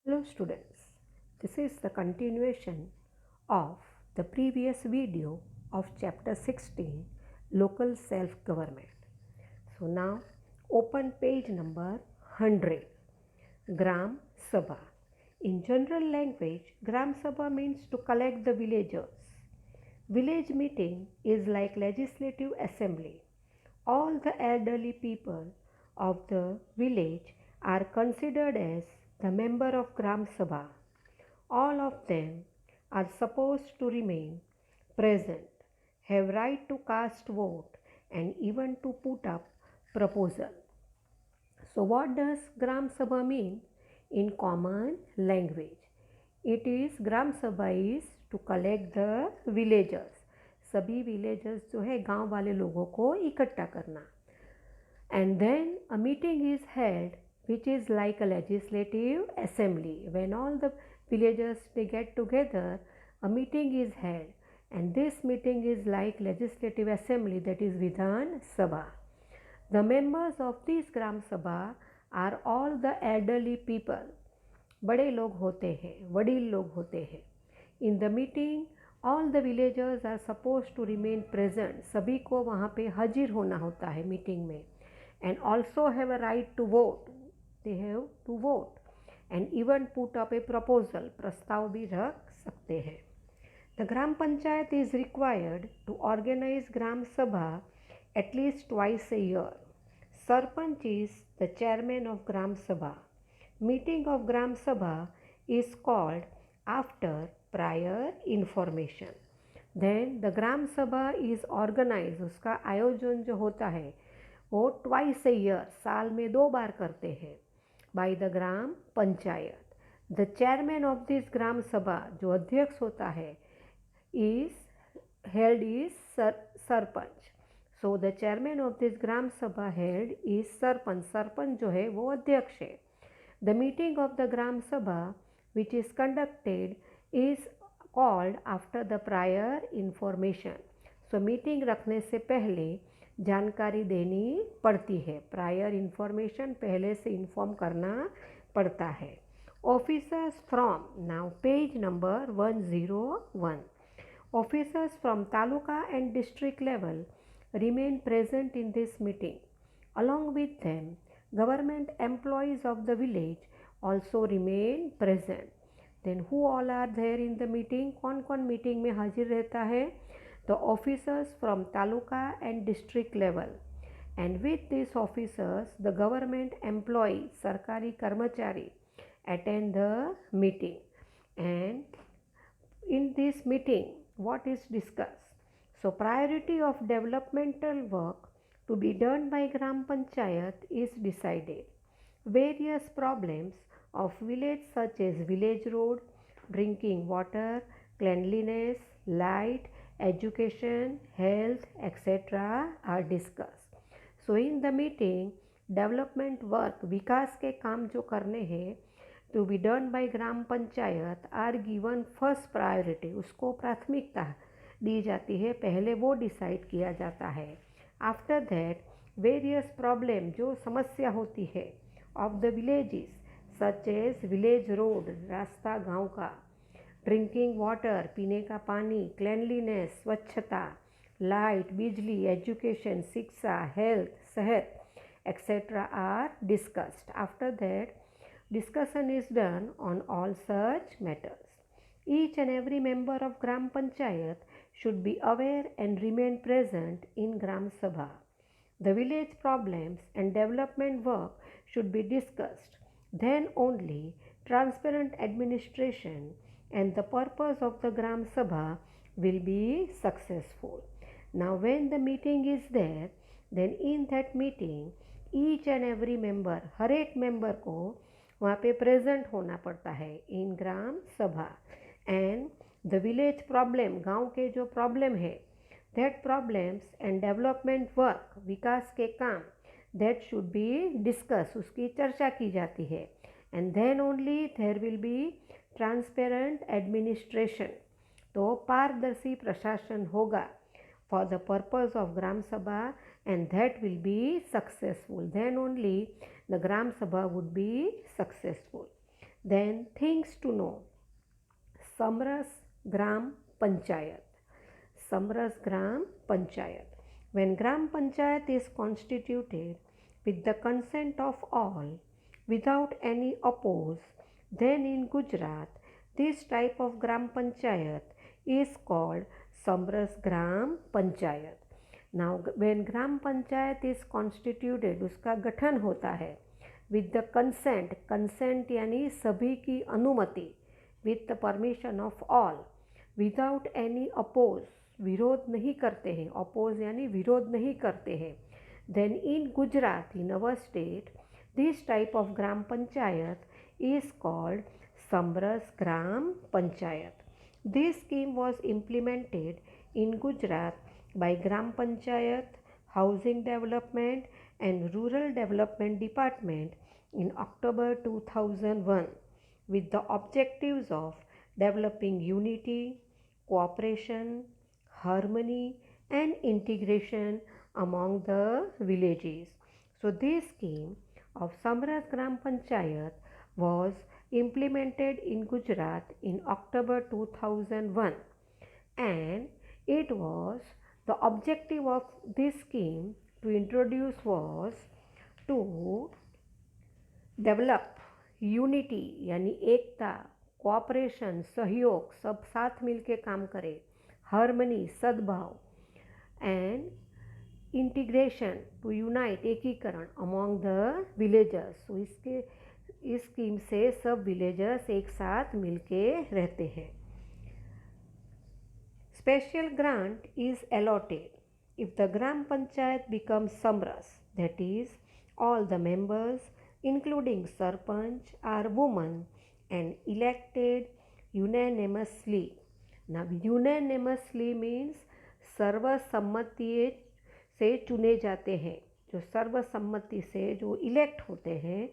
Hello students, this is the continuation of the previous video of chapter 16 local self-government. So now open page number 100 Gram Sabha. In general language, Gram Sabha means to collect the villagers. Village meeting is like legislative assembly. All the elderly people of the village are considered as the member of Gram Sabha. All of them are supposed to remain present, have right to cast vote and even to put up proposal. So what does Gram Sabha mean in common language? It is Gram Sabha is to collect the villagers. सभी villagers जो है गांव वाले लोगों को इकट्ठा करना. And then a meeting is held which is like a legislative assembly. When all the villagers they get together, a meeting is held, and this meeting is like legislative assembly, that is Vidhan Sabha. The members of this Gram Sabha are all the elderly people. बड़े लोग होते हैं, वडील लोग होते हैं. In the meeting, all the villagers are supposed to remain present. सभी को वहाँ पे हाजिर होना होता है मीटिंग में. And also have a right to vote. They have to vote. And even put up a proposal. प्रस्ताव भी रख सकते हैं. The Gram Panchayat is required to organize Gram Sabha at least twice a year. Sarpanch is the chairman of Gram Sabha. Meeting of Gram Sabha is called after prior information. Then the Gram Sabha is organized. उसका आयोजन जो होता है वो twice a year, साल में 2 बार करते हैं, by the gram panchayat. The chairman of this gram sabha, जो अध्यक्ष होता है, is held is sarpanch. So the chairman of this gram sabha held is sarpanch. Sarpanch जो है वो अध्यक्ष है. The meeting of the gram सभा which is conducted is called after the prior information. So meeting रखने से पहले जानकारी देनी पड़ती है. प्रायर इंफॉर्मेशन, पहले से इन्फॉर्म करना पड़ता है. Officers from, now page number 101. Officers from taluka and district level remain present in this meeting. Along with them, government employees of the village also remain present. Then who all are there in the meeting? कौन कौन meeting में हाजिर रहता है? The officers from taluka and district level. And with these officers, the government employees, sarkari karmachari, attend the meeting. And in this meeting, what is discussed? So priority of developmental work to be done by Gram Panchayat is decided. Various problems of village such as village road, drinking water, cleanliness, light, education, health, etc. are discussed. So in the meeting, development work, विकास के काम जो करने हैं, to be done by gram panchayat are given first priority. उसको प्राथमिकता दी जाती है, पहले वो डिसाइड किया जाता है. आफ्टर दैट वेरियस प्रॉब्लम, जो समस्या होती है, of the villages such as village road, रास्ता गांव का, ड्रिंकिंग वाटर, पीने का पानी, क्लीनलीनेस, स्वच्छता, लाइट, बिजली, एजुकेशन, शिक्षा, हेल्थ, सेहत, etcetera are discussed. After that discussion is done on all such matters. Each and every member of Gram Panchayat should be aware and remain present in Gram Sabha. The village problems and development work should be discussed. Then only transparent administration and the purpose of the Gram Sabha will be successful. Now when the meeting is there, then in that meeting each and every member, हर एक member को वहाँ पे present होना पड़ता है इन ग्राम सभा. And the village problem, गांव के जो प्रॉब्लम है, that problems and development work, विकास के काम, दैट शुड बी डिस्कस, उसकी चर्चा की जाती है. And then only there will be transparent administration. तो पारदर्शी प्रशासन होगा for the purpose of Gram Sabha, and that will be successful. Then only the Gram Sabha would be successful. Then things to know. Samras Gram Panchayat. Samras Gram Panchayat. When Gram Panchayat is constituted with the consent of all without any oppose, then in Gujarat this type of Gram Panchayat is called Samras Gram Panchayat. Now when Gram Panchayat is constituted, उसका गठन होता है with the consent, consent यानी सभी की अनुमति, with the permission of all, without any oppose, विरोध नहीं करते हैं, oppose यानी विरोध नहीं करते हैं. Then in Gujarat, in our state, this type of Gram Panchayat is called Samras Gram Panchayat. This scheme was implemented in Gujarat by Gram Panchayat, Housing Development and Rural Development Department in October 2001 with the objectives of developing unity, cooperation, harmony and integration among the villages. So this scheme of Samras Gram Panchayat was implemented in Gujarat in October 2001, and it was the objective of this scheme to introduce was to develop unity यानी एकता, cooperation सहयोग, सब साथ मिलके काम करे, harmony सद्भाव, and integration to unite एकीकरण among the villagers. So इस स्कीम से सब विलेजर्स एक साथ मिलके रहते हैं. Special grant is allotted if the Gram Panchayat becomes Samras, that is, all the members, including Sarpanch, are women and elected unanimously. Now, unanimously means सर्वसम्मति से चुने जाते हैं. जो सर्वसम्मति से जो इलेक्ट होते हैं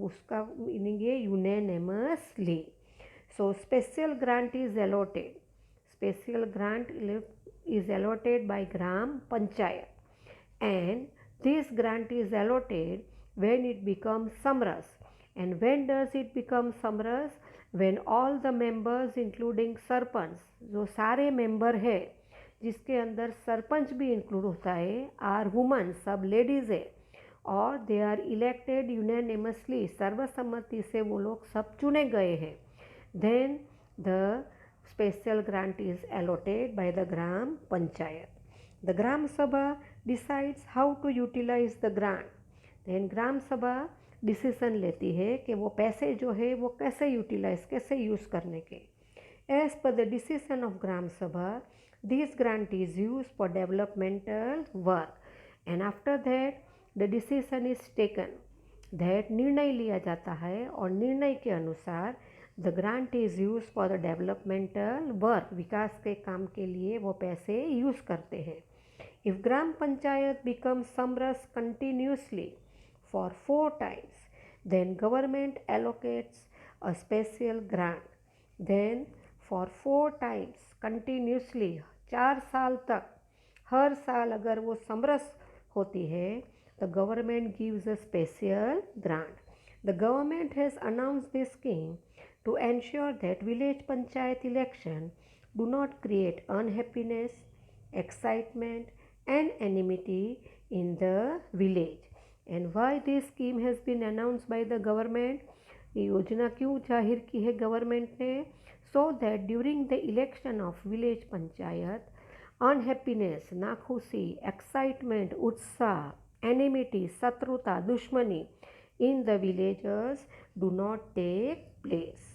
उसका मीनिंग है unanimously. So, special grant is allotted. Special grant is allotted by Gram Panchayat, and this grant is allotted when it becomes Samras. And when does it become Samras? When all the members including Sarpanch, जो सारे member है जिसके अंदर सरपंच भी include होता है, are woman, सब ladies है, और दे आर इलेक्टेड यूनानिमसली, सर्वसम्मति से वो लोग सब चुने गए हैं. Then the special grant is allotted by the Gram Panchayat. The Gram Sabha decides how to utilize the grant. Then Gram Sabha decision लेती है कि वो पैसे जो है वो कैसे यूटिलाइज, कैसे यूज़ करने के. As per the decision of Gram Sabha, this grant is used for developmental work, and after that the decision is taken that निर्णय लिया जाता है और निर्णय के अनुसार the grant is use for the developmental work, विकास के काम के लिए वो पैसे यूज़ करते हैं. इफ़ ग्राम पंचायत बिकम समरस continuously for 4 times, then government allocates a special grant. Then for 4 times continuously, 4 साल तक, हर साल अगर वो समरस होती है, the government gives a special grant. The government has announced this scheme to ensure that village panchayat election do not create unhappiness, excitement and enmity in the village. And why this scheme has been announced by the government? ये योजना क्यों जाहिर की है government ने? So that during the election of village panchayat, unhappiness, नाखुशी, excitement, उत्साह, enmity, शत्रुता, दुश्मनी in the villagers do not take place.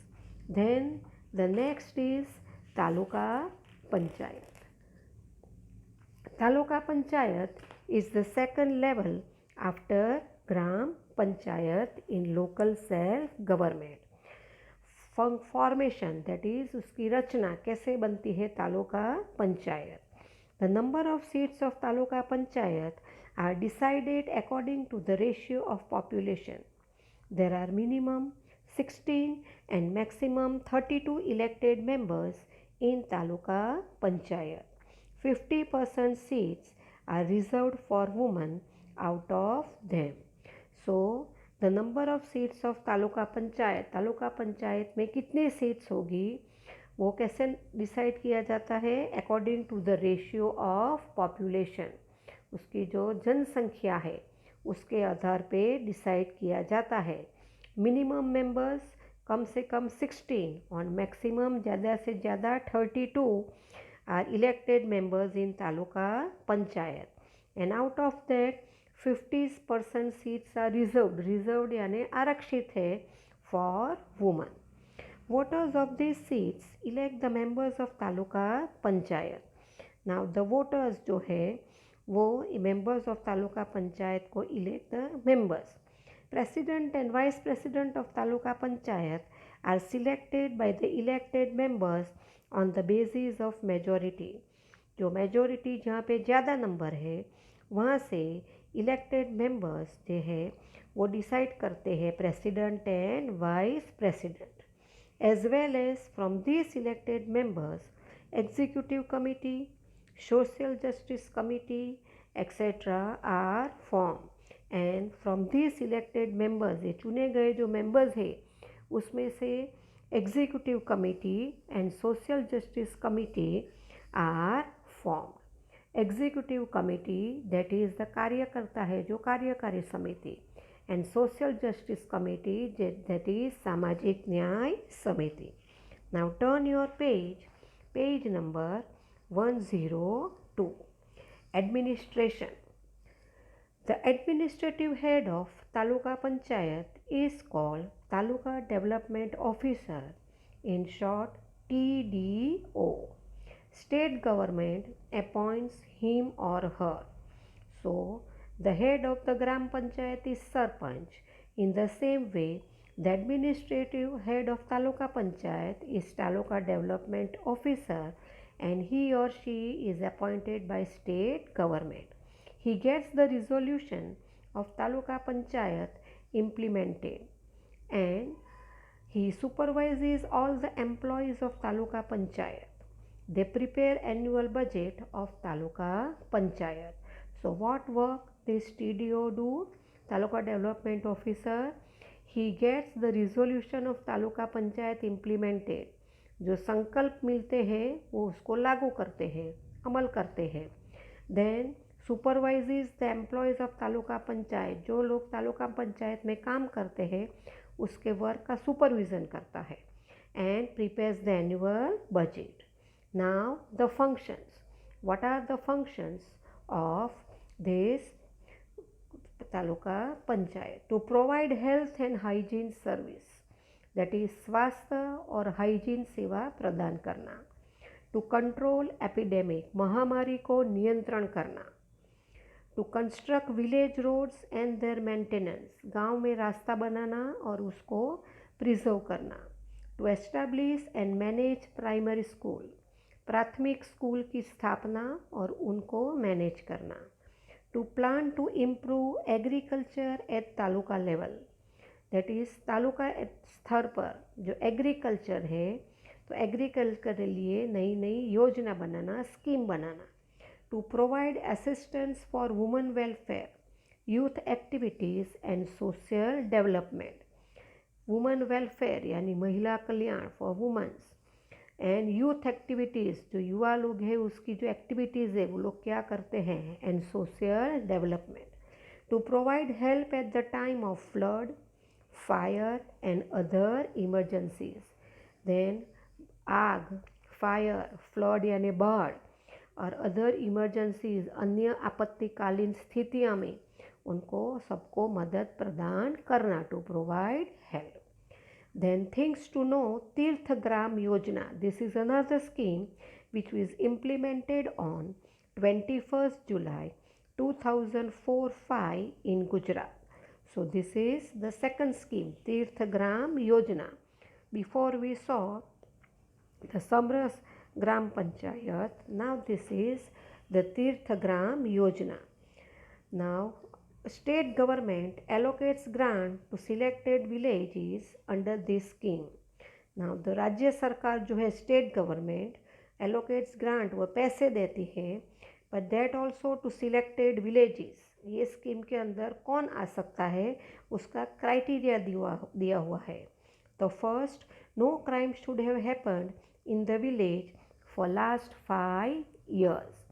Then the next is Taluka Panchayat. Taluka Panchayat is the second level after Gram Panchayat in local self-government. Formation, that is उसकी रचना कैसे बनती है taluka panchayat. The number of seats of Taluka Panchayat are decided according to the ratio of population. There are minimum 16 and maximum 32 elected members in Taluka Panchayat. 50% seats are reserved for women out of them. So the number of seats of taluka panchayat में कितने seats होगी वो कैसे decide किया जाता है, according to the ratio of population, उसकी जो जनसंख्या है उसके आधार पे डिसाइड किया जाता है। मिनिमम मेंबर्स कम से कम 16 और मैक्सिमम ज़्यादा से ज़्यादा 32 are elected members in taluka panchayat, and out of that 50% seats are reserved यानी आरक्षित है for woman. Voters of this seats elect the members of taluka panchayat. Now the voters जो है वो मेंबर्स ऑफ तालुका पंचायत को elect the members. President and vice president of taluka panchayat are selected by the elected members on the basis of majority. जो majority जहाँ पे ज़्यादा number है वहाँ से इलेक्टेड मेंबर्स जो है वो डिसाइड करते हैं president and vice president. As well as from this elected members executive committee, social justice committee etc. are formed, and from these elected members, ये चुने गए जो members है उसमें से executive committee and social justice committee are formed. Executive committee that is the कार्यकर्ता है जो कार्यकारी समिति, and social justice committee that is सामाजिक न्याय समिति. Now turn your page number 102. Administration. The administrative head of Taluka Panchayat is called Taluka Development Officer, in short TDO. State government appoints him or her. So the head of the Gram Panchayat is Sarpanch. In the same way, the administrative head of Taluka Panchayat is Taluka Development Officer, and he or she is appointed by state government. He gets the resolution of Taluka Panchayat implemented, and he supervises all the employees of Taluka Panchayat. They prepare annual budget of Taluka Panchayat. So what work this TDO do? Taluka Development Officer, he gets the resolution of Taluka Panchayat implemented. जो संकल्प मिलते हैं वो उसको लागू करते हैं, अमल करते हैं. Then supervises the employees of taluka panchayat, जो लोग तालुका पंचायत में काम करते हैं उसके वर्क का सुपरविज़न करता है. And prepares the annual budget. Now the functions. What are the functions of this taluka panchayat? To provide health and hygiene service, that is स्वास्थ्य और हाइजीन सेवा प्रदान करना. टू कंट्रोल एपिडेमिक, महामारी को नियंत्रण करना. To construct village roads and their maintenance, गांव में रास्ता बनाना और उसको प्रिजर्व करना. To establish and manage primary school, प्राथमिक स्कूल की स्थापना और उनको मैनेज करना. To plan to improve agriculture at taluka level, that is taluka स्तर पर जो एग्रीकल्चर है तो एग्रीकल्चर के लिए नई नई योजना बनाना, स्कीम बनाना. To provide assistance for women welfare, youth activities and social development. Women welfare यानी महिला कल्याण for womens, and youth activities, जो युवा लोग हैं उसकी जो एक्टिविटीज़ है वो लोग क्या करते हैं, and social development. To provide help at the time of flood, fire and other emergencies. Then आग, फायर, फ्लड यानी बाढ़ और अदर इमरजेंसीज, अन्य आपत्तिकालीन स्थितियों में उनको सबको मदद प्रदान करना. To provide help. Then things to know, Tirthgram Yojana. This is another scheme which was implemented on 21st July 2004-5 in Gujarat. So this is the second scheme, Tirthagram Yojana. Before we saw the Samras Gram Panchayat, now this is the Tirthagram Yojana. Now state government allocates grant to selected villages under this scheme. Now the राज्य सरकार जो है state government allocates grant, वो पैसे देती है, but that also to selected villages, ये scheme के अंदर कौन आ सकता है उसका क्राइटेरिया दिया हुआ है। तो first, no crime should have happened in the village for last 5 years।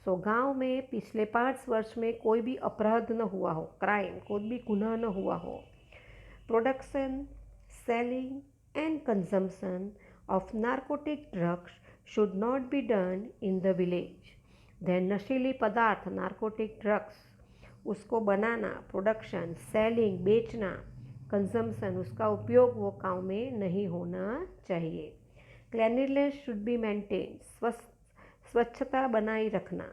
So गांव में पिछले 5 वर्ष में कोई भी अपराध न हुआ हो, क्राइम कोई भी गुनाह न हुआ हो। Production, selling and consumption of narcotic drugs should not be done in the village। then नशीली पदार्थ नार्कोटिक ड्रग्स उसको बनाना, प्रोडक्शन, सेलिंग बेचना, कंजम्पशन उसका उपयोग वो गाँव में नहीं होना चाहिए। क्लीनलीनेस शुड बी मेंटेन, स्वच्छता बनाए रखना।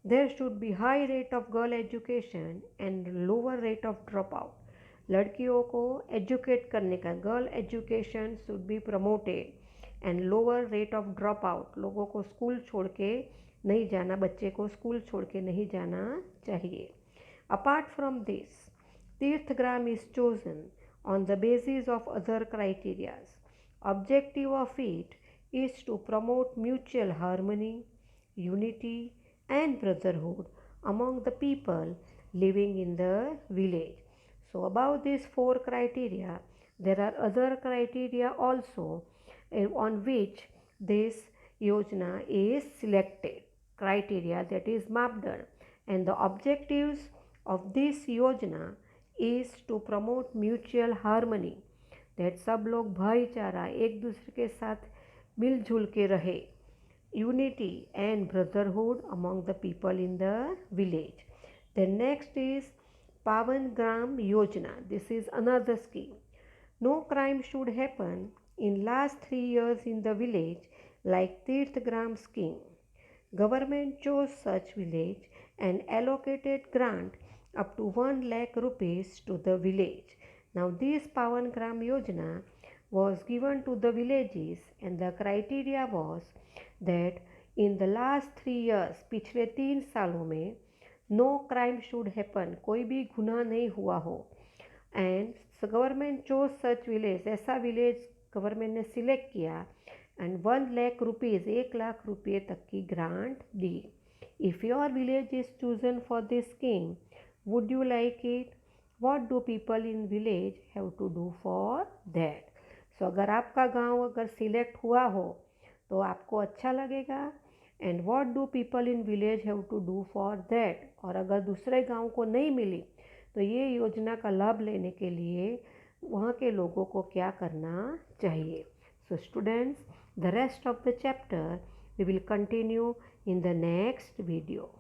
There should be high rate of girl education and lower rate of drop out. लड़कियों को एजुकेट करने का, girl education should be promoted and lower rate of drop out. लोगों को स्कूल छोड़ के नहीं जाना, बच्चे को स्कूल छोड़ के नहीं जाना चाहिए। Apart from this, Tirthgram is chosen on the basis of other criterias. Objective of it is to promote mutual harmony, unity and brotherhood among the people living in the village. So above these 4 criteria, there are other criteria also on which this yojana is selected. Criteria, that is Mapdar, and the objectives of this yojana is to promote mutual harmony, that सब लोग भाईचारा एक दूसरे के साथ मिलजुल के रहे, unity and brotherhood among the people in the village. The next is Pavan Gram Yojana. This is another scheme. No crime should happen in last 3 years in the village like Tirthgram scheme. Government chose such village and allocated grant up to 1 lakh rupees to the village. Now this Pavan Gram Yojana was given to the villages and the criteria was that in the last 3 years, पिछले 3 सालों में no crime should happen, कोई भी गुनाह नहीं हुआ हो, and government chose such village, ऐसा village गवर्नमेंट ने सिलेक्ट किया and 1 lakh rupees, 1 लाख रुपये तक की grant the. If your village is chosen for this scheme, would you like it? What do people in village have to do for that? सो अगर आपका गांव अगर सिलेक्ट हुआ हो तो आपको अच्छा लगेगा। And what do people in village have to do for that. और अगर दूसरे गांव को नहीं मिली तो ये योजना का लाभ लेने के लिए वहाँ के लोगों को क्या करना चाहिए। So students, the rest of the chapter we will continue in the next video.